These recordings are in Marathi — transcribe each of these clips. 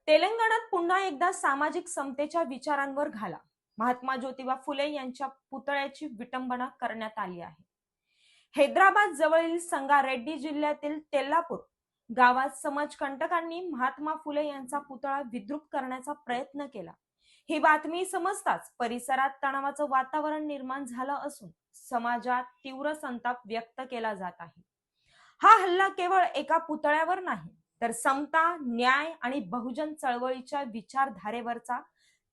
तेलंगणात पुन्हा एकदा सामाजिक समतेच्या विचारांवर घाला. महात्मा ज्योतिबा फुले यांच्या पुतळ्याची विटंबना करण्यात आली आहे. हैदराबाद जवळील संगारेड्डी जिल्ह्यातील तेल्लापूर गावात समाजकंटकांनी महात्मा फुले यांचा पुतळा विद्रूप करण्याचा प्रयत्न केला. ही बातमी समजताच परिसरात तणावाचं वातावरण निर्माण झालं असून समाजात तीव्र संताप व्यक्त केला जात आहे. हा हल्ला केवळ एका पुतळ्यावर नाही, तर समता, न्याय आणि बहुजन चळवळीच्या विचारधारेवरचा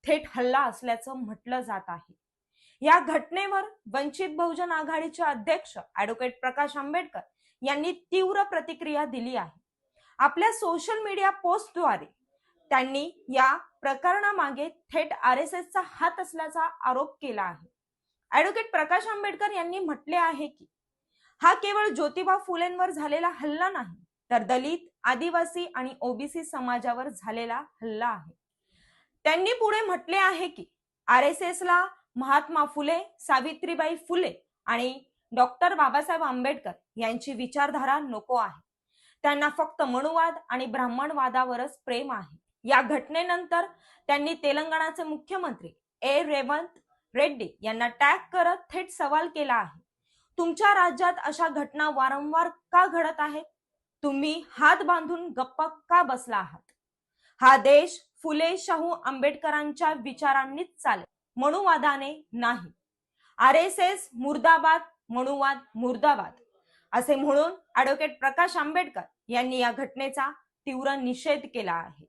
थेट हल्ला असल्याचं म्हटलं जात आहे. या घटनेवर वंचित बहुजन आघाडीचे अध्यक्ष ॲडव्होकेट प्रकाश आंबेडकर यांनी तीव्र प्रतिक्रिया दिली आहे. आपल्या सोशल मीडिया पोस्टद्वारे त्यांनी या प्रकरणामागे थेट RSSचा हात असल्याचा आरोप केला आहे. ॲडव्होकेट प्रकाश आंबेडकर यांनी म्हटले आहे की हा केवळ ज्योतिबा फुलेंवर झालेला हल्ला नाही, तर दलित, आदिवासी आणि OBC समाजावर झालेला हल्ला आहे. त्यांनी पुढे म्हटले आहे की RSSला महात्मा फुले, सावित्रीबाई फुले आणि डॉक्टर बाबासाहेब आंबेडकर यांची विचारधारा नको आहे. त्यांना फक्त मनुवाद आणि ब्राह्मणवादावरच प्रेम आहे. या घटनेनंतर त्यांनी तेलंगणाचे मुख्यमंत्री रेवंत रेड्डी यांना टॅग करत थेट सवाल केला आहे. तुमच्या राज्यात अशा घटना वारंवार का घडत आहेत? तुम्ही हात बांधून गप्प का बसला आहात? हा देश फुले, शाहू, आंबेडकरांच्या विचारांनीच चालेल, मनुवादाने नाही. RSS मुर्दाबाद, मनुवाद मुर्दाबाद असे म्हणून ॲडव्होकेट प्रकाश आंबेडकर यांनी या घटनेचा तीव्र निषेध केला आहे.